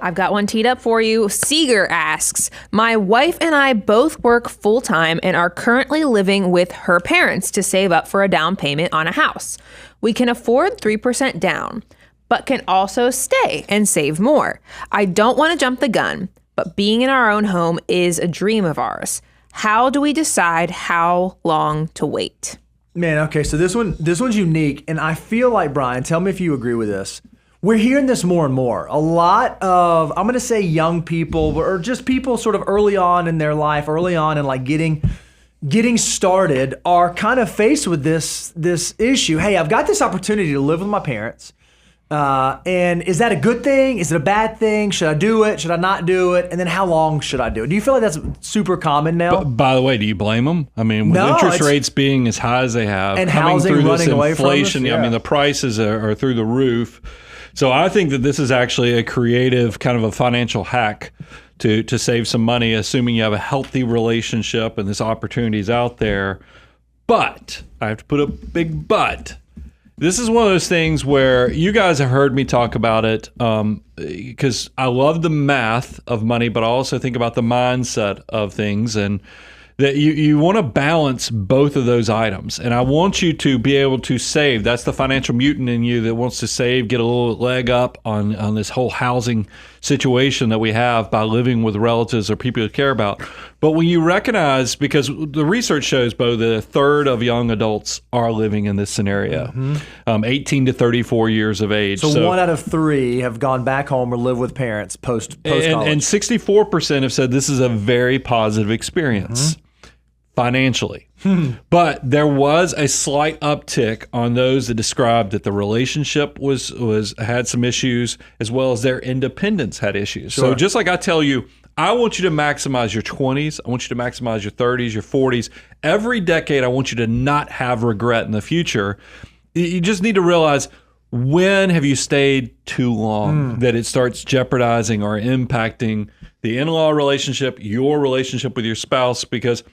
I've got one teed up for you. Seeger asks, my wife and I both work full-time and are currently living with her parents to save up for a down payment on a house. We can afford 3% down, but can also stay and save more. I don't want to jump the gun, but being in our own home is a dream of ours. How do we decide how long to wait? Man, okay, so this one's unique, and I feel like, Brian, tell me if you agree with this. We're hearing this more and more. A lot of, I'm going to say young people, or just people sort of early on in their life, early on in like getting started, are kind of faced with this issue. Hey, I've got this opportunity to live with my parents. And is that a good thing? Is it a bad thing? Should I do it? Should I not do it? And then how long should I do it? Do you feel like that's super common now? By the way, do you blame them? I mean, with interest rates being as high as they have, and coming housing through this running away from us, inflation, I mean, the prices are through the roof. So I think that this is actually a creative kind of a financial hack to save some money, assuming you have a healthy relationship and this opportunity is out there. But I have to put a big but. This is one of those things where you guys have heard me talk about it because I love the math of money, but I also think about the mindset of things, and that you want to balance both of those items. And I want you to be able to save. That's the financial mutant in you that wants to save, get a little leg up on this whole housing situation that we have by living with relatives or people you care about. But when you recognize, because the research shows, Bo, that a third of young adults are living in this scenario, 18 to 34 years of age. So 1 out of 3 have gone back home or live with parents post-college. And 64% have said this is a very positive experience. Financially. But there was a slight uptick on those that described that the relationship had some issues, as well as their independence had issues. Sure. So just like I tell you, I want you to maximize your 20s. I want you to maximize your 30s, your 40s. Every decade, I want you to not have regret in the future. You just need to realize, when have you stayed too long that it starts jeopardizing or impacting the in-law relationship, your relationship with your spouse? Because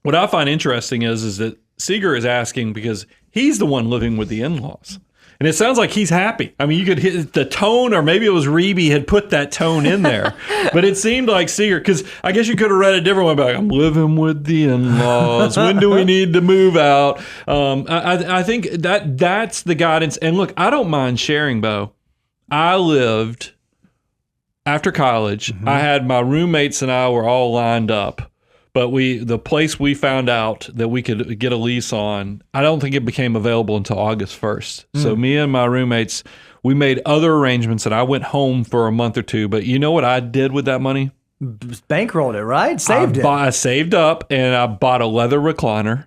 what I find interesting is that Seeger is asking because he's the one living with the in-laws. And it sounds like he's happy. I mean, you could hit the tone, or maybe it was Reby had put that tone in there. But it seemed like Seeger, because I guess you could have read it a different way, like, I'm living with the in-laws. When do we need to move out? I think that's the guidance. And look, I don't mind sharing, Bo. I lived, after college, I had my roommates and I were all lined up. But the place we found out that we could get a lease on, I don't think it became available until August 1st. So me and my roommates, we made other arrangements, and I went home for a month or two. But you know what I did with that money? Bankrolled it, right? I saved up, and I bought a leather recliner.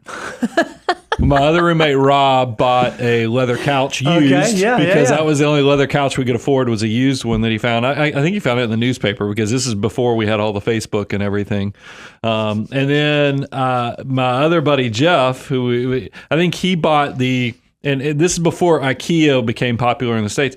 My other roommate, Rob, bought a leather couch used because that was the only leather couch we could afford, was a used one that he found. I think he found it in the newspaper, because this is before we had all the Facebook and everything. And then my other buddy, Jeff, who I think he bought and this is before IKEA became popular in the States.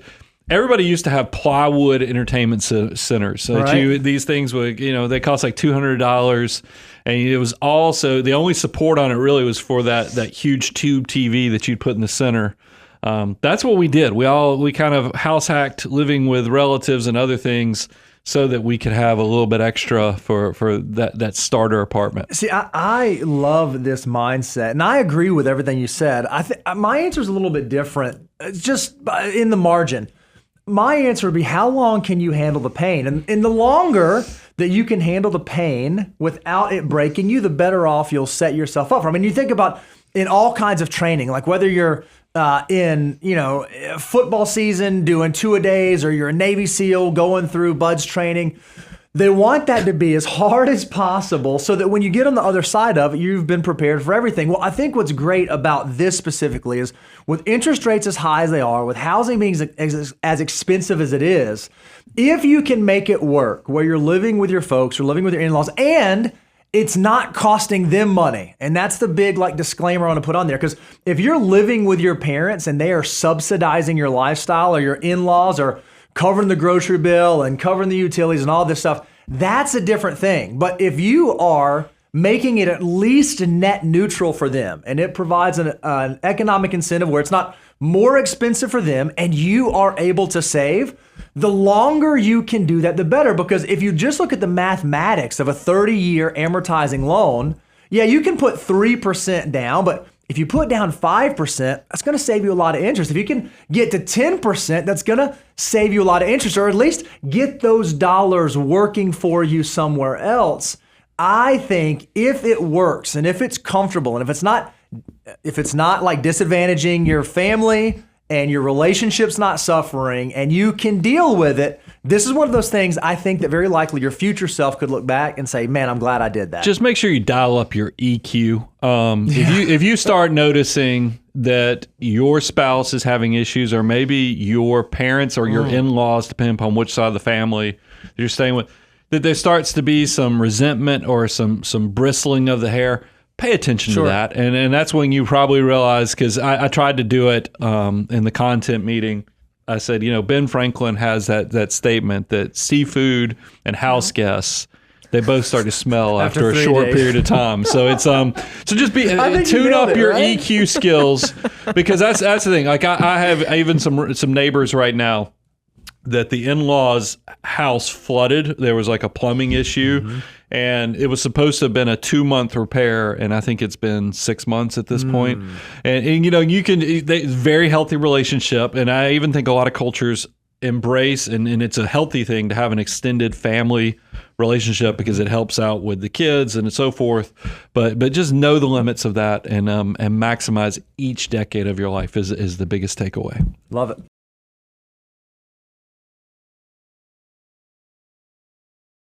Everybody used to have plywood entertainment centers. So these things would, they cost like $200. And it was also, the only support on it really was for that huge tube TV that you'd put in the center. That's what we did. We kind of house hacked living with relatives and other things so that we could have a little bit extra for that starter apartment. See, I love this mindset, and I agree with everything you said. My answer is a little bit different, just in the margin. My answer would be, how long can you handle the pain? And the longer that you can handle the pain without it breaking you, the better off you'll set yourself up for. I mean, you think about in all kinds of training, like whether you're in football season doing 2-a-days, or you're a Navy SEAL going through BUD/S training. They want that to be as hard as possible so that when you get on the other side of it, you've been prepared for everything. Well, I think what's great about this specifically is, with interest rates as high as they are, with housing being as expensive as it is, if you can make it work where you're living with your folks or living with your in-laws, and it's not costing them money. And that's the big disclaimer I want to put on there. Because if you're living with your parents and they are subsidizing your lifestyle, or your in-laws are covering the grocery bill and covering the utilities and all this stuff, that's a different thing. But if you are making it at least net neutral for them, and it provides an economic incentive where it's not more expensive for them and you are able to save, the longer you can do that, the better. Because if you just look at the mathematics of a 30-year amortizing loan, yeah, you can put 3% down, but if you put down 5%, that's going to save you a lot of interest. If you can get to 10%, that's going to save you a lot of interest, or at least get those dollars working for you somewhere else. I think if it works and if it's comfortable and if it's not like disadvantaging your family and your relationship's not suffering and you can deal with it, this is one of those things I think that very likely your future self could look back and say, man, I'm glad I did that. Just make sure you dial up your EQ. If you start noticing that your spouse is having issues, or maybe your parents or your in-laws, depending upon which side of the family you're staying with, that there starts to be some resentment or some bristling of the hair, pay attention to that. And that's when you probably realize, because I tried to do it in the content meeting. I said, Ben Franklin has that statement that seafood and house guests, they both start to smell after a short period of time. So it's so just tune up your EQ skills, because that's the thing. Like I have even some neighbors right now that the in-laws' house flooded. There was like a plumbing issue, and it was supposed to have been a 2-month repair, and I think it's been 6 months at this point. And you can, very healthy relationship, and I even think a lot of cultures embrace, and it's a healthy thing to have an extended family relationship because it helps out with the kids and so forth. But just know the limits of that, and maximize each decade of your life is the biggest takeaway. Love it.